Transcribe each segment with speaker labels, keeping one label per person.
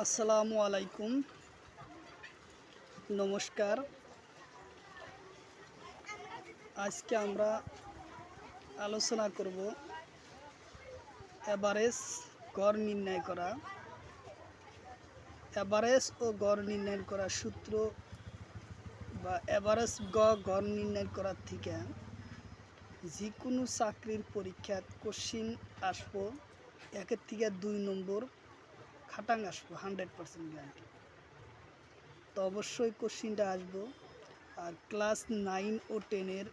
Speaker 1: আসসালামু আলাইকুম, নমস্কার। আজকে আমরা আলোচনা করব এভারেজ গড় নির্ণয় করা। এভারেজ ও গড় নির্ণয় করার সূত্র বা এভারেজ গড় নির্ণয় করার থেকে যে কোনো চাকরির পরীক্ষাত কোশ্চিন আসবো, 1 থেকে 2 নম্বর খাটাং আসবো, 100% গ্যারান্টি। তো অবশ্যই কোশ্চিনটা আসবো। আর ক্লাস 9 ও 10-এর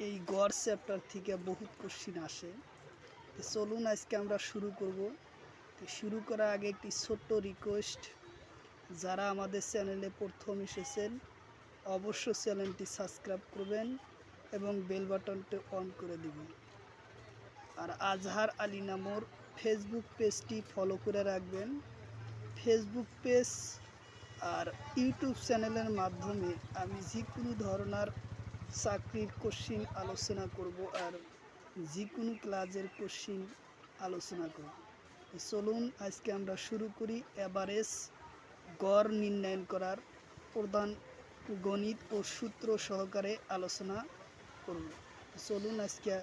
Speaker 1: এই গড় চ্যাপ্টার থেকে বহুত কোশ্চিন আসে। তো চলুন আজকে আমরা শুরু করব। তো শুরু করার আগে একটি ছোট্ট রিকোয়েস্ট, যারা আমাদের চ্যানেলে প্রথম এসেছেন অবশ্যই চ্যানেলটি সাবস্ক্রাইব করবেন এবং বেল বাটনটি অন করে দিবেন। আর আজহার আলী নামর ফেসবুক পেজটি ফলো করে রাখবেন। ফেসবুক পেজ আর ইউটিউব চ্যানেলের মাধ্যমে আমি যে কোনো ধরনের চাকরির কোশ্চিন আলোচনা করব আর যে কোনো ক্লাসের কোশ্চিন আলোচনা করব। চলুন আজকে আমরা শুরু করি এভারেজ গড় নির্ণয় করার প্রধান গণিত ও সূত্র সহকারে আলোচনা করব। চলুন আজকে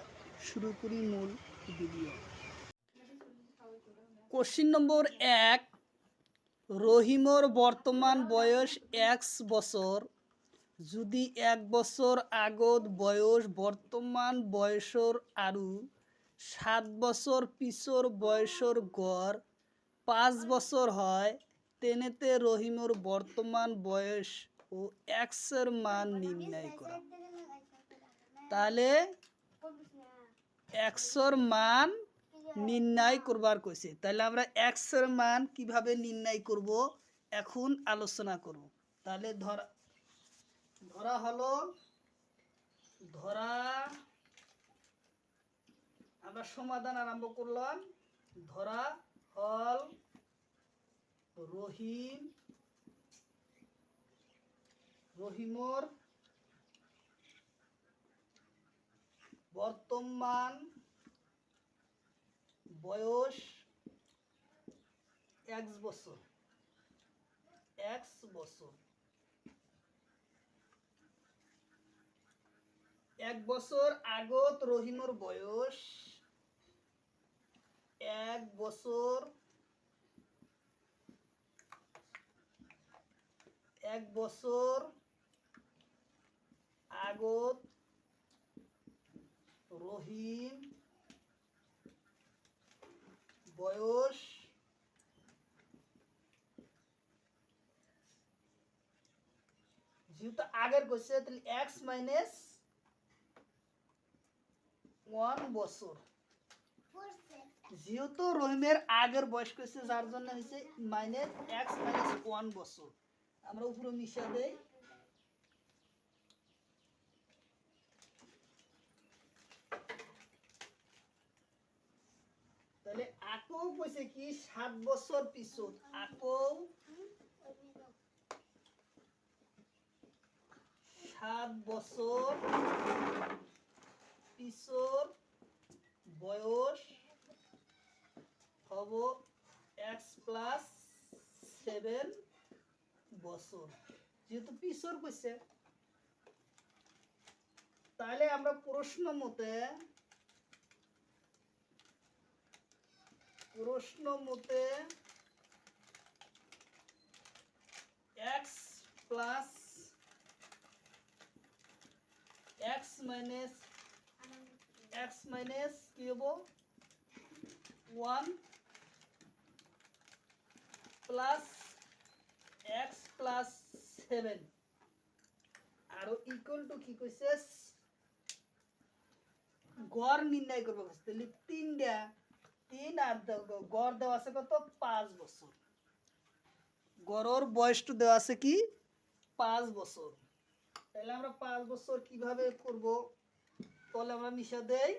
Speaker 1: শুরু করি মূল ভিডিও। কোশ্চিন নম্বর 1, রহিমর বর্তমান বয়স x বছর। যদি 1 বছর আগত বয়স বর্তমান বয়সর আৰু 7 বছর পিছর বয়সর গড় 5 বছর হয়, তেনেতে রহিমর বর্তমান বয়স ও এর মান নির্ণয় করা। তাহলে এর মান নির্ণয় করবার কইছে। তাহলে আমরা এর মান কিভাবে নির্ণয় করব এখন আলোচনা করব। তাহলে ধরা হলো, আমরা সমাধান আরম্ভ করলাম। ধরা হল রহিমর বর্তমান বয়স x বছর। 1 বছর আগত রহিমর বয়স 1 বছর আগত রহিম বয়স যেহেতু আগের কইছে তাহলে x মাইনাস 1 বছর। যেহেতু রহিমের আগের বয়স কইছে যার জন্য হইছে মাইনাস x মাইনাস 1 বছর। আমরা উপরে মিশা দেই। তাহলে আকও কইছে কি 7 বছর পিছত, আকও 7 বছর পিছর বয়স হব x প্লাস 7 বছর। যেহেতু পিছর কইছে, তাহলে আমরা প্রশ্ন মতে x প্লাস x মাইনাস কি হবো 1 প্লাস x প্লাস 7 আর ইকুয়াল টু কি কইছে গড় নির্ণয় করব। তাহলে 3 আর গড় দেওয়া আছে কত 5 বছর। গড়র বয়সটা দেওয়া আছে কি 5 বছর। তাহলে আমরা 5 বছর কিভাবে করব, তাহলে আমরা মিশা দেই।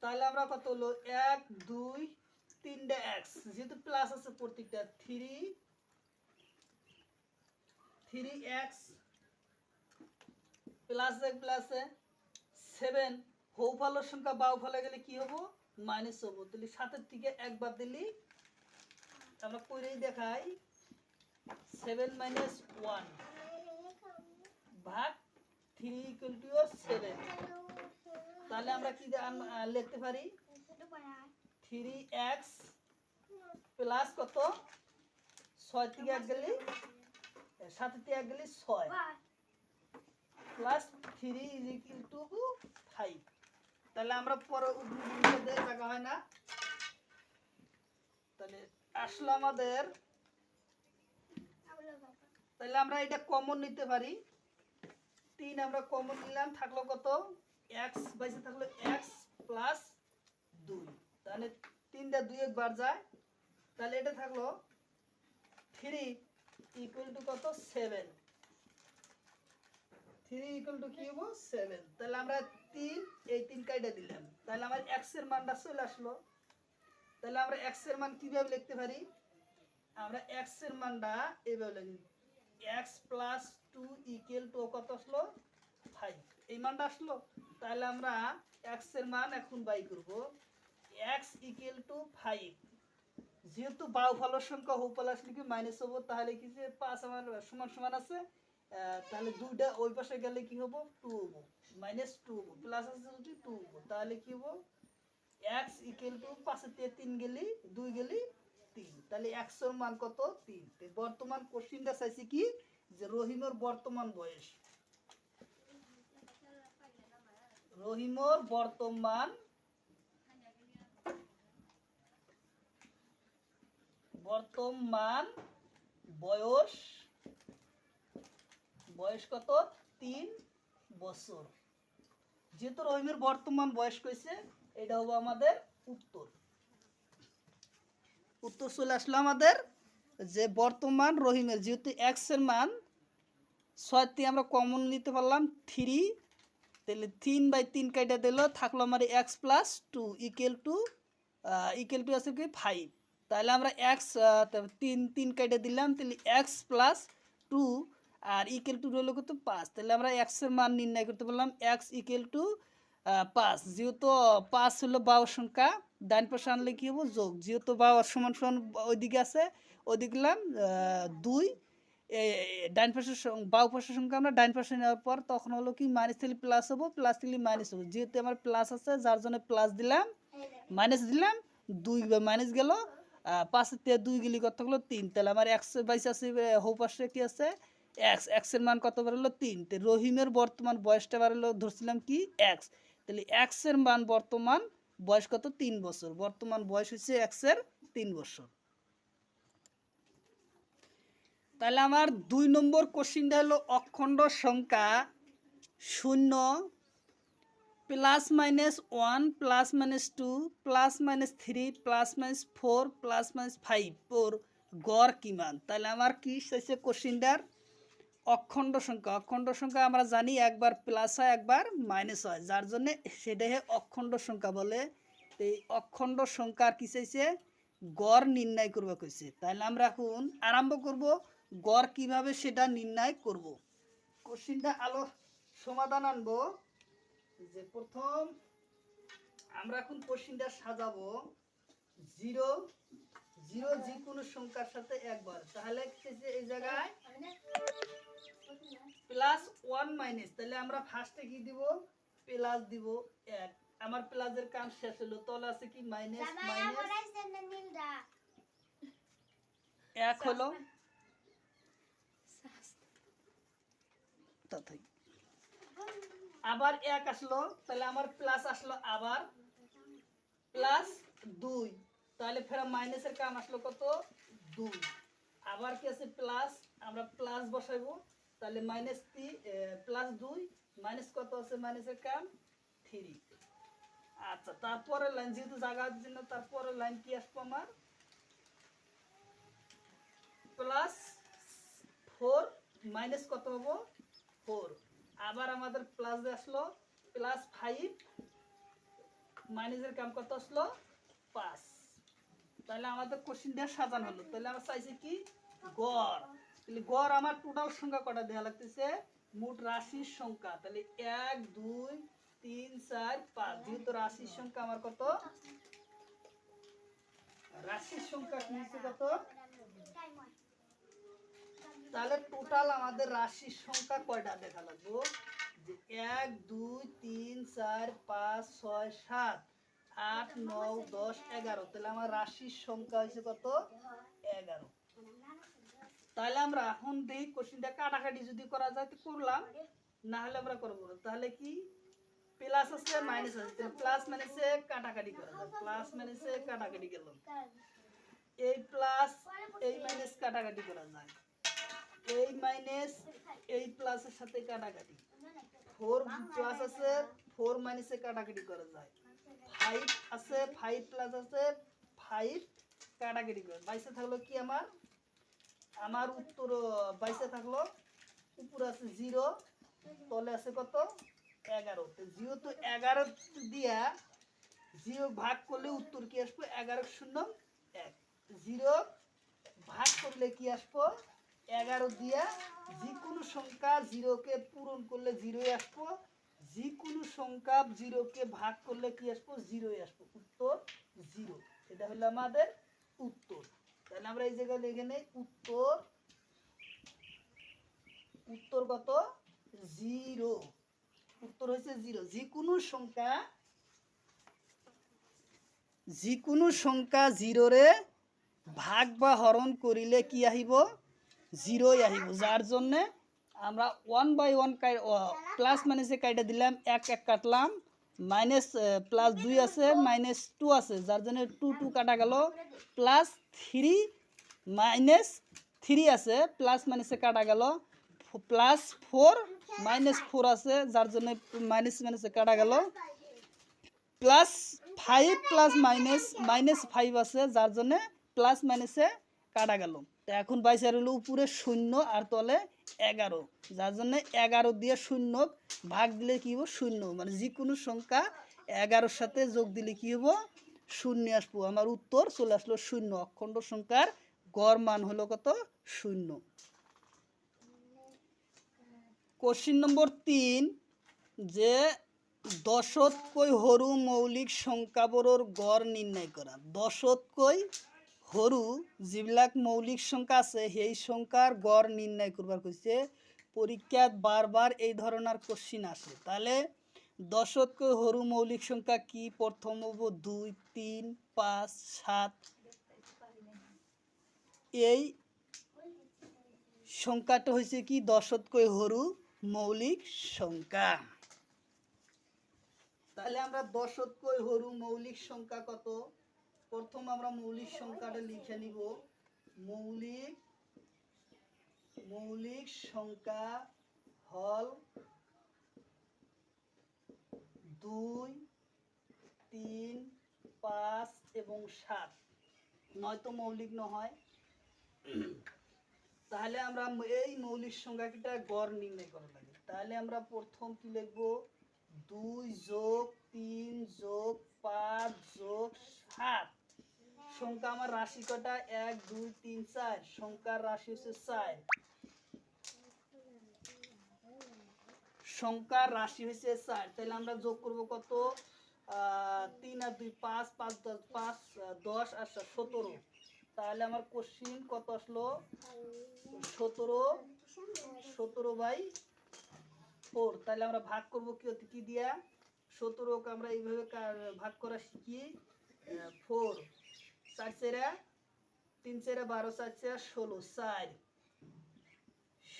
Speaker 1: তাহলে আমরা কত হলো 1 2 3টা x, যেহেতু প্লাস আছে প্রত্যেকটা 3x প্লাস প্লাস 7 হৌ ফলের সংখ্যা বাউ ফলে গেলে কি হবো মাইনাস হবো। তাহলে 7 থেকে একবার দিলি আমরা করেই দেখাই 7 মাইনাস 1 ভাগ 3 ইকুয়াল টু 7। তাহলে আমরা কি লিখতে পারি 3x প্লাস কত 6 থেকে 1 গেলে 7 থেকে 1 গেলে 6 প্লাস 3 ইজ ইকুয়াল টু 5। তাহলে আমরা পরে উদ্দীপকে জায়গা হয় না, তাহলে আসলে আমাদের তাহলে আমরা এটা কমন নিতে পারি 3 আমরা কমন নিলাম, থাকলো কত x বাইসে থাকলো x প্লাস 2। তাহলে 3 টা 2 একবার যায়, তাহলে এটা থাকলো 3 ইকুয়াল টু কত 7। 3 ইকুয়াল টু কি হবে 7। তাহলে আমরা 3 এই 3 কাইটা দিলাম, তাহলে আমার x এর মানটা চলে আসলো। তাহলে আমরা x এর মান কিভাবে লিখতে পারি, আমরা x এর মানটা এইভাবে লিখি x প্লাস 2 ইকুয়াল টু কত আসলো 5, এই মানটা আসলো। তাহলে আমরা x এর মান এখন বাই করব, x ইকুয়াল টু 5। যেহেতু বাহুফলের সংখ্যা হোপালাস লিখে মাইনাস হবো, তাহলে কি যে 5 আমার সমান সমান আছে, তাহলে দুইটা ওই পাশে গেলে কি হবো 2 হবো, মাইনাস 2 হবো, প্লাস আছে যদি 2 হবো। তাহলে কি হবো x ইকুয়াল টু 5 এর থেকে 3 গেলি 2 গেলি 3, তাহলে x এর মান কত 3। বর্তমান কোশ্চেনটা চাইছি কি যে রহিমের বর্তমান বয়স, রহিমর বর্তমান বয়স কত 3 বছর। যেহেতু রহিমের বর্তমান বয়স কইছে, এটা হবো আমাদের উত্তর। চলে আসলো আমাদের যে বর্তমান রহিমের, যেহেতু x এর মান 6 তে আমরা কমন নিতে পারলাম 3, তাহলে 3/3 কাইটা দিল, থাকলো আমার x প্লাস 2 ইকুয়াল টু আছে কি 5। তাহলে আমরা x 3 কাইটা দিলাম, তাহলে x প্লাস 2 আর ইকুয়াল টু রইল কত 5। তাহলে আমরা x এর মান নির্ণয় করতে পারলাম x ইকুয়াল টু 5। যেহেতু 5 হলো বাহুর সংখ্যা, ডান পাশে আনলে কি হবো যোগ, যেহেতু বাহু সমান সমান ওইদিকে আছে, ওইদিকে গেলাম 2, ডান পাশের বাউ পাশের সংখ্যা আমরা ডান পাশে নেওয়ার পর তখন হলো কি মাইনাস থেকে প্লাস হবো, প্লাস থেকে মাইনাস হবো। যেহেতু আমার প্লাস আছে যার জন্য প্লাস দিলাম, মাইনাস দিলাম 2 মাইনাস গেল, 5 থেকে 2 গেলি কত হলো 3। তাহলে আমার x বাইস আছে, হো পাশে কি আছে x এর মান কত বেরোলো 3। তো রহিমের বর্তমান বয়সটা বেরোলো ধরছিলাম কি x, তাহলে x এর মান বর্তমান বয়স কত 3 বছর। বর্তমান বয়স হচ্ছে x এর 3 বছর। তাহলে আমার 2 নম্বর কোশ্চিনটা হলো অখণ্ড সংখ্যা 0 plus minus 1 plus minus 2 plus minus 3 plus minus 4 plus minus 5 ওর গড় কিমান। তাহলে আমার কি চাইছে কোশ্চিনটার অখণ্ড সংখ্যা আমরা জানি একবার প্লাস হয় একবার মাইনাস হয়, যার জন্য সেটাই অখণ্ড সংখ্যা বলে। তো এই অখণ্ড সংখ্যার কি চাইছে গড় নির্ণয় করবে কইছে। তাহলে আমরা এখন আরম্ভ করব গড় কিভাবে সেটা নির্ণয় করব। কোশ্চিনটা সমাধান আনবো। যে প্রথম আমরা এখন কোশ্চিনটা সাজাবো 0 যে কোনো সংখ্যার সাথে একবার, তাহলে এই জায়গায় প্লাস 1 মাইনাস, তাহলে আমরা ফার্স্টে কি দিব প্লাস দিব 1, আমার প্লাসের কাম শেষ হলো, তাহলে আছে কি মাইনাস মাইনাস 1 হলো, আবার 1 আসলো, তাহলে আমার প্লাস আসলো আবার প্লাস 2, তাহলে ফের মাইনাসের কাম আসলো কত 2, আবার কি আছে প্লাস, আমরা প্লাস বসাইবো, তাহলে মাইনাস 3 প্লাস 2 মাইনাস কত আছে মাইনাসের কাম 3। আচ্ছা, তারপরে লাইন যেহেতু জায়গা দিচ্ছি না, তারপরে লাইন কি আসবো আমার প্লাস 4 মাইনাস কত হবো 4, আবার আমাদের প্লাস আসলো প্লাস 5 মাইনাসের কাম কত আসলো 5। তাহলে আমাদের কোশ্চেনটা সাজানো হলো। তাহলে আমরা চাইছি কি গড়, তাহলে গড় আমার টোটাল সংখ্যা কটা দেওয়া লাগতেছে মোট রাশির সংখ্যা, তাহলে 1 2 3 4 5, যেহেতু রাশির সংখ্যা আমার কত রাশির সংখ্যা কি হচ্ছে কত তাহলে টোটাল আমাদের রাশির সংখ্যা কয়টা দেখা লাগবো, যে 1 2 3 4 5 6 7 8 9 10 11। তাহলে আমার রাশির সংখ্যা হয়েছে কত, 11। তাহলে আমরা এখন দেখি কোশ্চেনটা কাটাকাটি যদি করা যায় তো করলাম, না হলে আমরা করবো না। তাহলে কি প্লাস আছে মাইনাস আছে, তাহলে প্লাস মাইনাসে কাটাকাটি করা যায়, প্লাস মাইনাসে কাটাকাটি গেল, এই প্লাস এই মাইনাস কাটাকাটি করা যায়, এই মাইনাস এই প্লাসের সাথে কাটাকাটি, 4 প্লাস আছে 4 মাইনাসে কাটাকাটি করা যায়, 5 আছে 5 প্লাস আছে 5 কাটাকাটি করে বাইসে থাকলো কি আমার আমার উত্তর বাইসে থাকলো, উপরে আছে 0, তলে আছে কত 11। তো যেহেতু 11 দিয়া 0 ভাগ করলে উত্তর কি আসবে 11 0 1, 0 ভাগ করলে কি আসবো 11 দিয়া যে কোনো সংখ্যা 0 কে পূরণ করলে 0 আসবো, যে কোনো সংখ্যা 0 কে ভাগ করলে কি আসবো 0 আসবো, উত্তর 0। এটা হলো আমাদের উত্তর। তাহলে আমরা এই জায়গায় লিখে নেই উত্তর, উত্তর কত 0, উত্তর হচ্ছে 0। যে কোনো সংখ্যা 0 রে ভাগ বা হরণ করিলে কি আহিব 0 আহিব, যার জন্য আমরা 1/1 প্লাস মাইনাসে কাইটা দিলাম, 1 1 কাটলাম, মাইনাস প্লাস 2 আছে মাইনাস 2 আছে, যার জন্য 2 2 কাটা গেল, প্লাস 3 মাইনাস 3 আছে প্লাস মাইনাসে কাটা গেল, প্লাস 4 মাইনাস 4 আছে যার জন্য মাইনাস মাইনাসে কাটা গেল, প্লাস 5 প্লাস মাইনাস মাইনাস 5 আছে যার জন্য প্লাস মাইনাসে কাটা গেল। তো এখন বাইসে হলো উপরে 0 আর তলে 11, যার জন্য 11 দিয়ে 0 ভাগ দিলে কি হবো 0, মানে যে কোনো সংখ্যা 11-র সাথে যোগ দিলে কি হবো 0 আসবো। আমার উত্তর চলে আসলো 0। অখণ্ড সংখ্যার গড় মান হলো কত 0। কোশ্চিন নম্বর 3, যে দশতকৈ সৰু মৌলিক সংখ্যাবোৰৰ গড় নিৰ্ণয় কৰা। দশতকৈ সৰু যিবিলাক মৌলিক সংখ্যা আছে সেই সংখ্যাৰ গড় নিৰ্ণয় করবার কৈছে। পরীক্ষাত বারবার এই ধরনের কোশ্চিন আসে। তাহলে দশতকৈ সৰু মৌলিক সংখ্যা কি? প্রথম হব 2 3 5 7। এই সংখ্যাটা হয়েছে কি দশতকৈ সৰু মৌলিক সংখ্যা। তাহলে আমরা দশতকৈ সৰু মৌলিক সংখ্যা কত? প্রথম আমরা মৌলিক সংখ্যাটা লিখে নিব। মৌলিক সংখ্যা হল 2 3 5 এবং 7, নয়তো মৌলিক নহয়। তাহলে আমরা এই মৌলিক সংখ্যাটা গড় নির্ণয় করা লাগে। তাহলে আমরা প্রথম কি লিখব 2 যোগ 3 যোগ 5 যোগ 7। সংখ্যা আমার রাশি কটা 1 2 3 4, সংখ্যার রাশি হচ্ছে 4, সংখ্যার রাশি হচ্ছে 4। তাহলে আমরা যোগ করব কত 3 আর 2 5, 5 10 5 10 আর 17। তাহলে আমার কোশ্চিন কত আসলো 17/4। তাহলে আমরা ভাগ করব কি দিয়া 17কে আমরা এইভাবে ভাগ করা শিখি 4 4 4 3 4 12 4 4 16 4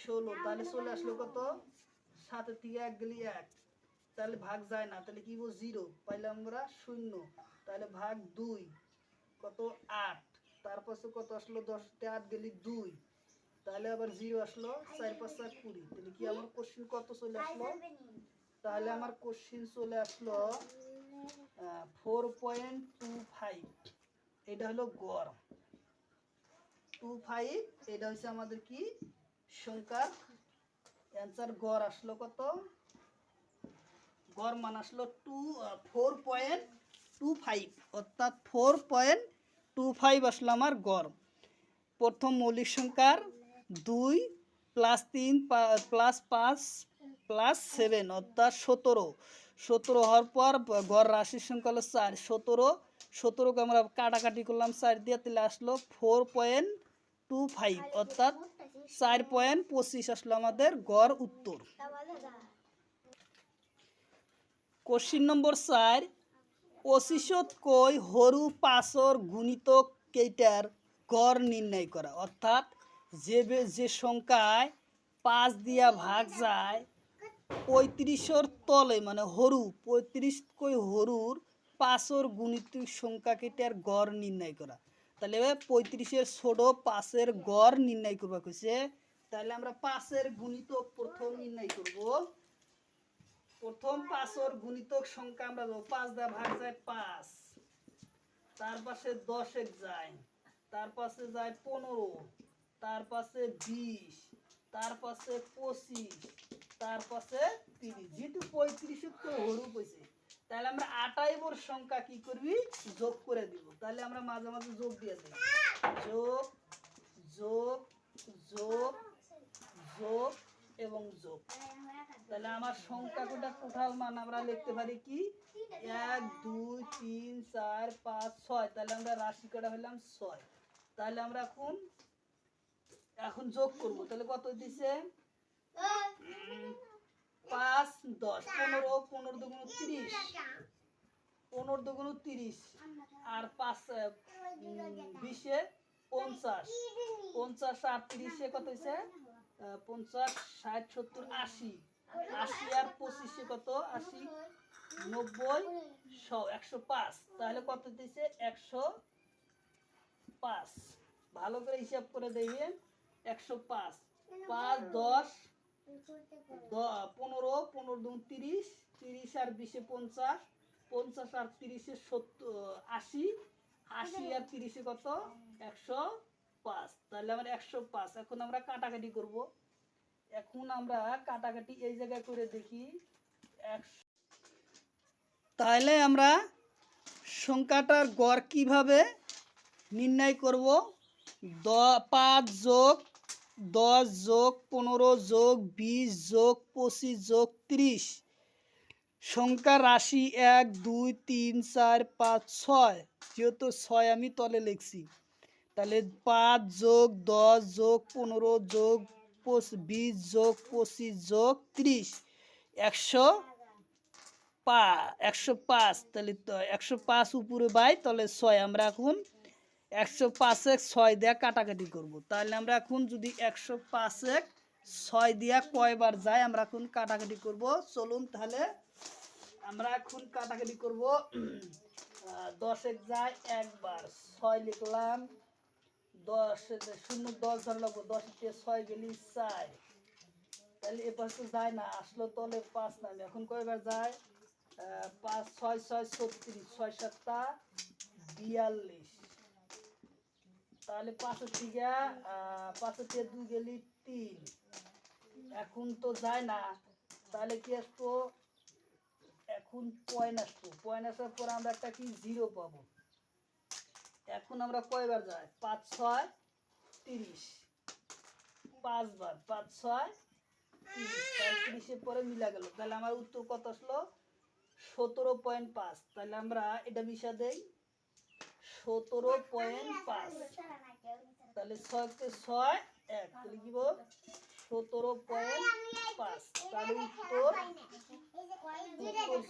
Speaker 1: 16। তাহলে চলে আসলো কত 7 থেকে 1 গেলে 1, তাহলে ভাগ যায় না, তাহলে কি 0 পাইলাম আমরা 0। তাহলে ভাগ 2 কত 8, তারপর কত আসলো 10 তে 8 গেলে 2, তাহলে আবার 0 আসলো 4 5 20। তাহলে কি আমার কোশ্চিন কত চলে আসলো? তাহলে আমার কোশ্চিন চলে আসলো 4.25। এটা হলো গড় 25। এটা হচ্ছে আমাদের কি সংখ্যা অ্যান্সার। গড় আসলো কত? গড় মান আসলো 4.25, অর্থাৎ 4.25 আসলো আমার গড়। প্রথম মৌলিক সংখ্যার 2 প্লাস 3 প্লাস 5 প্লাস 7 অর্থাৎ 17। 17 হওয়ার পর গড় রাশির সংখ্যা হলো 4। 17কে আমরা কাটাকাটি করলাম 4 দিয়ে, তাহলে আসলো 4.25 অর্থাৎ 4.25 আসলো আমাদের গড় উত্তর। কোশ্চিন নম্বর 4, 25 হরু 5 গুণিতক কেইটার গড় নির্ণয় করা। অর্থাৎ যে সংখ্যায় 5 দিয়া ভাগ যায় 35 তলে মানে হরু 35 হরুর 5 গুণিতক সংখ্যা কেটার গড় নির্ণয় করা। তাহলে 35 ছোট 5 গড় নির্ণয় করবা কইছে। তাহলে আমরা 5 গুণিতক প্রথম নির্ণয় করব। প্রথম 5 গুণিতক সংখ্যা আমরা 5 দ্বারা ভাগ যায় 5, তার পাশে 10 যায়, তার পাশে যায় 15, তার পাশে 20, তার পাশে 25, তার পাশে 30। যেহেতু 35 হরু কইছে তাহলে আমরা 28 সংখ্যা কি করবি যোগ করে দিব। তাহলে আমরা মাঝে মাঝে যোগ দিয়ে দিই, যোগ যোগ যোগ যোগ এবং যোগ। তাহলে আমার সংখ্যা কোটা টোটাল মান আমরা লিখতে পারি কি 1 2 3 4 5 6। তাহলে আমরা রাশি কটা হলাম 6। তাহলে আমরা এখন যোগ করব। তাহলে কত দিছে 5 10 15 15 দুগুণ 30, 15 দুগুণ 30 আর 5 20 50, 50 আর 30 কত হইছে 50 60 70 80, 80 আর 25 কত 80 90 100 105। তাহলে কত দিছে 105। ভালো করে হিসাব করে দেখবেন 105 5 10 15 15 দুগুণ 30, 30 আর 20 50, 50 আর 30 70 80, 80 আর 30 কত 105। তাহলে আমরা 105। এখন আমরা কাটাকাটি করব। এখন আমরা কাটাকাটি এই জায়গায় করে দেখি। তাহলে আমরা সংখ্যাটার গড় কিভাবে নির্ণয় করব। 5 যোগ 10 যোগ 15 যোগ 20 যোগ 25 যোগ 30। সংখ্যা রাশি 1 2 3 4 5 6, যেহেতু 6 আমি তলে লিখছি। তাহলে 5 যোগ 10 যোগ 15 যোগ 20 যোগ 25 যোগ 30 105। তাহলে 105 উপরে বাই তাহলে 6। আমরা এখন 105 6 দিয়ে কাটাকাটি করব। তাহলে আমরা এখন যদি 105 6 দিয়া কয়বার যায় আমরা এখন কাটাকাটি করব। চলুন তাহলে আমরা এখন কাটাকাটি করব। 10 যায় একবার 6 লিখলাম, 10 0 10 ধরে লাগবো, 10 দিয়ে 6 গেলি 4। তাহলে এ পাশে যায় না, আসলো তলে 5 নামে। এখন কয়বার যায় 5 6 6 36, 6 7 42। তাহলে 5 থেকে 5 থেকে 2 গেলি 3। এখন তো যায় না, তাহলে কি আসবো এখন পয়েন্ট আসবো। পয়েন্ট আসার পর আমরা একটা কি 0 পাবো। এখন আমরা কয়বার যাই 5 6 30, 5 বার 5 6 30, 30 পরে মিলা গেল। তাহলে আমার উত্তর কত আসলো 17.5। তাহলে আমরা এটা মিশা দেই 17.5। তাহলে 6 কে 6 1, তাহলে কি বল 17.5। তাহলে উত্তর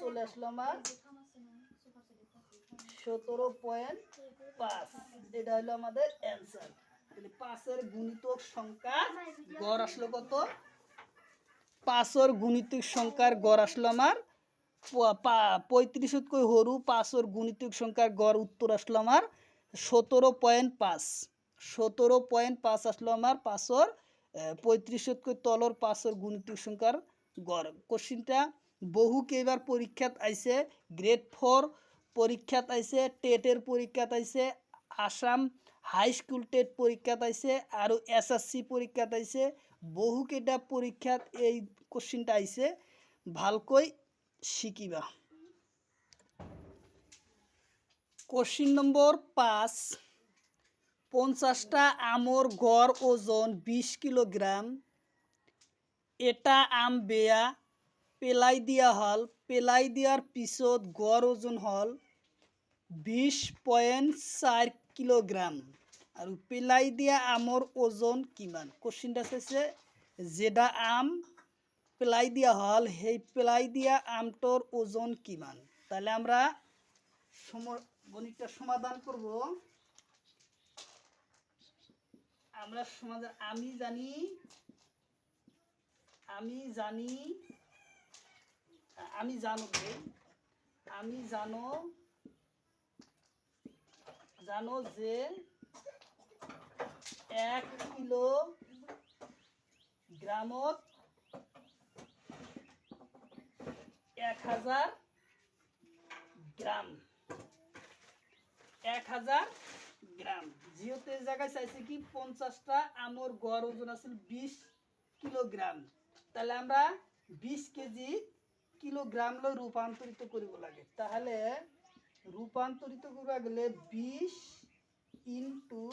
Speaker 1: চলে আসলো আমার 17.5। এটা হলো আমাদের অ্যান্সার। তাহলে 5 গুণিতক সংখ্যা গড় আসলো কত 5 গুণিতক সংখ্যার গড় আসলো আমার 35 হরু 5 গুণিতক সংখ্যার গড় উত্তর আসলো আমার 17.5। 17.5 আসলো আমার 35 তলর 5 গুণিতক সংখ্যার গড়। কোশ্চিনটা বহু কেবার পরীক্ষাত আইছে, গ্রেড 4 পরীক্ষাত আইছে, টেটের পরীক্ষাত আইছে, আসাম হাই স্কুল টেট পরীক্ষাত আইছে, আর এসএসসি পরীক্ষাত আইছে। বহু কেটা পরীক্ষাত এই কোশ্চিনটা আইছে, ভালকৈ শিকিবা। কোশ্চিন নম্বর 5, 50টা আমর গড় ওজন 20 কিলোগ্রাম। এটা আম বেয়া পেলাই দিয়া হল, পেলাই দিয়ার পিছত গড় ওজন হল 20.4 কিলোগ্রাম। আৰু পেলাই দিয়া আমৰ ওজন কিমান? কোশ্চিনটা চাইছে যেটা আম পেলাই দিয়া হল সেই পেলাই দিয়া আমটোর ওজন কিমান? তাহলে আমরা গণিতটা সমাধান করব। আমরা সমাধান আমি জানি জানো যে 1 কিলোগ্রামত 1000 গ্রাম 1000 গ্রাম। যেহেতু এই জায়গায় চাইছে কি 50টা আমর গড় ওজন আছে 20 কিলোগ্রাম, তাহলে আমরা 20 কেজি কিলোগ্রাম লৈ রূপান্তরিত করিব লাগে। তাহলে রূপান্তরিত করা গেলে 20 ইন্টু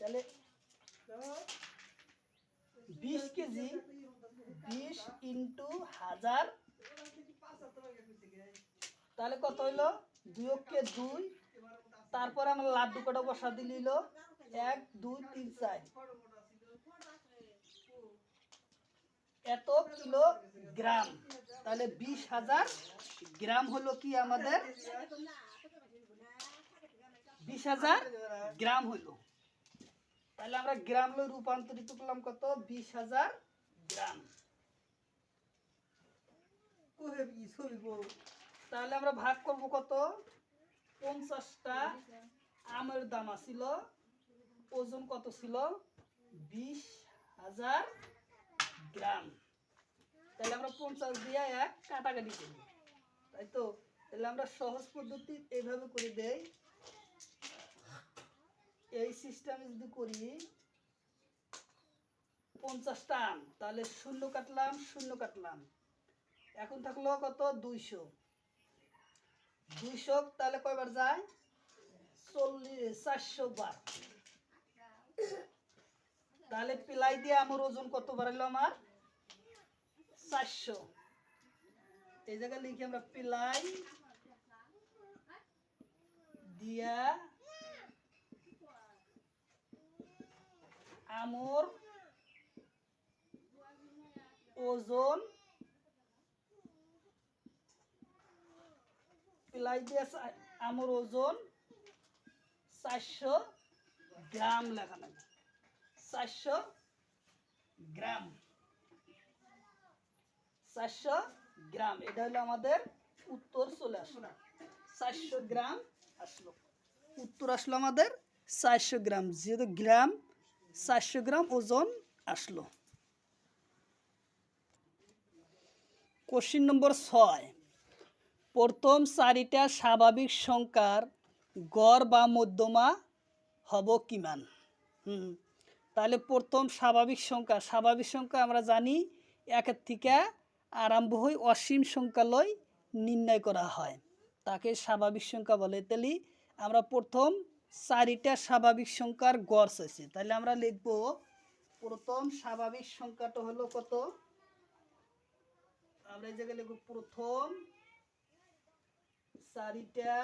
Speaker 1: তাহলে 20 কেজি 20 ইন্টু 1000 তাহলে কত হইল 2 কে 2। তারপর আমরা লাড্ডু কটা বসা দিল 1 2 3 4 এত কিলোগ্রাম। তাহলে 20,000 গ্রাম হলো কি আমাদের 20,000 গ্রাম হলো। তাহলে আমরা গ্রাম লই রূপান্তরিত করলাম কত 20,000 গ্রাম। তাহলে আমরা ভাগ করব কত 50টা আমের দাম ছিল ওজন কত ছিল 20,000 গ্রাম। তাহলে আমরা 50 দিয়ে 1 কাটাকাটি করব, তাই তো। তাহলে আমরা সহজ পদ্ধতি এইভাবে করে দেই। এই সিস্টেমে যদি করি 50টা আম, তাহলে শূন্য কাটলাম এখন থাকলো কত 200 তাহলে কয়বার যায় 400 বার। তাহলে পেলাই দিয়ে আমার ওজন কত বাড়াইলো আমার 400। এই জায়গায় লিখি আমরা পেলাই দিয়া আমর ওজন পেলাই দিয়া আমর ওজন 400 গ্রাম লেখা লাগে 400 গ্রাম 400 গ্রাম। এটা হলো আমাদের উত্তর চলে আসলো 400 গ্রাম আসলো। উত্তর আসলো আমাদের 400 গ্রাম, যেহেতু গ্রাম 400 গ্রাম ওজন আসলো। কোশ্চিন নম্বর 6, প্রথম 4টা স্বাভাবিক সংখ্যার গড় বা মধ্যমা হব কিমান? তাহলে প্রথম স্বাভাবিক সংখ্যা আমরা জানি 1 থেকে আরম্ভ হয়ে অসীম সংখ্যালয় নির্ণয় করা হয়, তাকে স্বাভাবিক সংখ্যা বলে। তাহলে আমরা প্রথম 4টা স্বাভাবিক সংখ্যার গড় চাইছি, তাহলে আমরা লিখব প্রথম স্বাভাবিক সংখ্যাটা হলো কত, আমরা এই জায়গায় লিখব প্রথম 4টা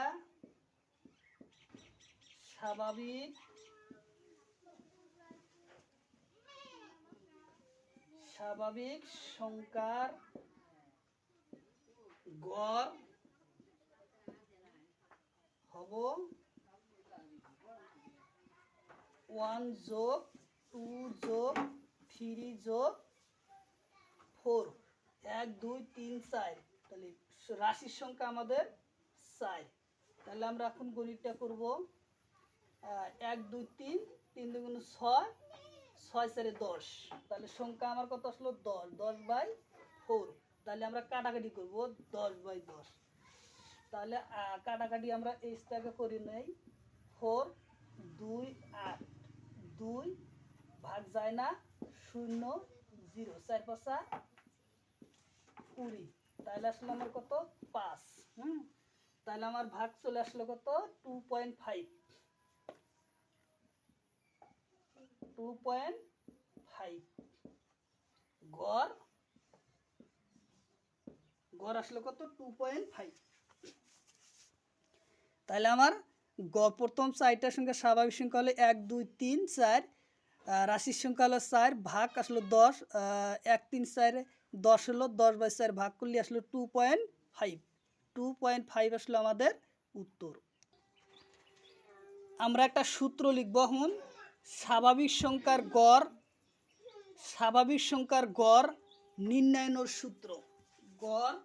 Speaker 1: স্বাভাবিক সংখ্যার গড় হব 1 যোগ 2 যোগ 3 যোগ 4 1 2 3 4। তাহলে রাশির সংখ্যা আমাদের 4। তাহলে আমরা এখন গণিতটা করব 1 2 3 3 2 6 6 4 10। তাহলে সংখ্যা আমার কত আসলো 10 10/4। তাহলে আমরা কাটাকাটি করব 10/10। তাহলে কাটাকাটি আমরা এইটাকে করে নেই 4 2 8 2 ভাগ যায় না 0 0 4 5 20। তাহলে আসলে আমার কত 5। তাহলে আমার ভাগ চলে আসলো কত 2.5 গড় আসলো কত 2.5। তাহলে আমার প্রথম 4টার সংখ্যা স্বাভাবিক সংখ্যা হলো 1 2 3 4, রাশির সংখ্যা হলো 4, ভাগ আসলো 10, 1 3 4 10 হলো, 10/4 ভাগ করলে আসলো 2.5, 2.5 আসলো আমাদের উত্তর। আমরা একটা সূত্র লিখব এখন, স্বাভাবিক সংখ্যার গড় নির্ণয়নের সূত্র। গড়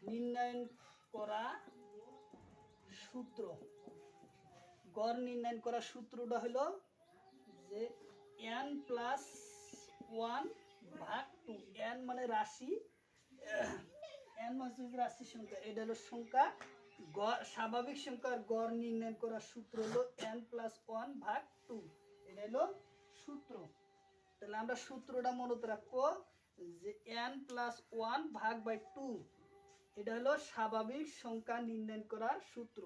Speaker 1: নির্ণয়ন করা সূত্র। গড় নির্ণয় করা সূত্রটা হলো যে n+1 ভাগ 2, n মানে রাশি, n মানে রাশি সংখ্যা, এটা হলো সংখ্যা। স্বাভাবিক সংখ্যার গড় নির্ণয় করার সূত্র হলো n+1 ভাগ 2, এটা হলো সূত্র। তাহলে আমরা সূত্রটা মনে রাখবো যে n+1 ভাগ বাই 2, এটা হলো স্বাভাবিক সংখ্যা নির্ণয় করার সূত্র।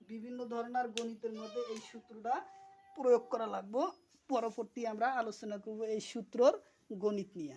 Speaker 1: বিভিন্ন ধরনের গণিতের মধ্যে এই সূত্রটা প্রয়োগ করা লাগবে। পরবর্তী আমরা আলোচনা করব এই সূত্রর গণিত নিয়ে।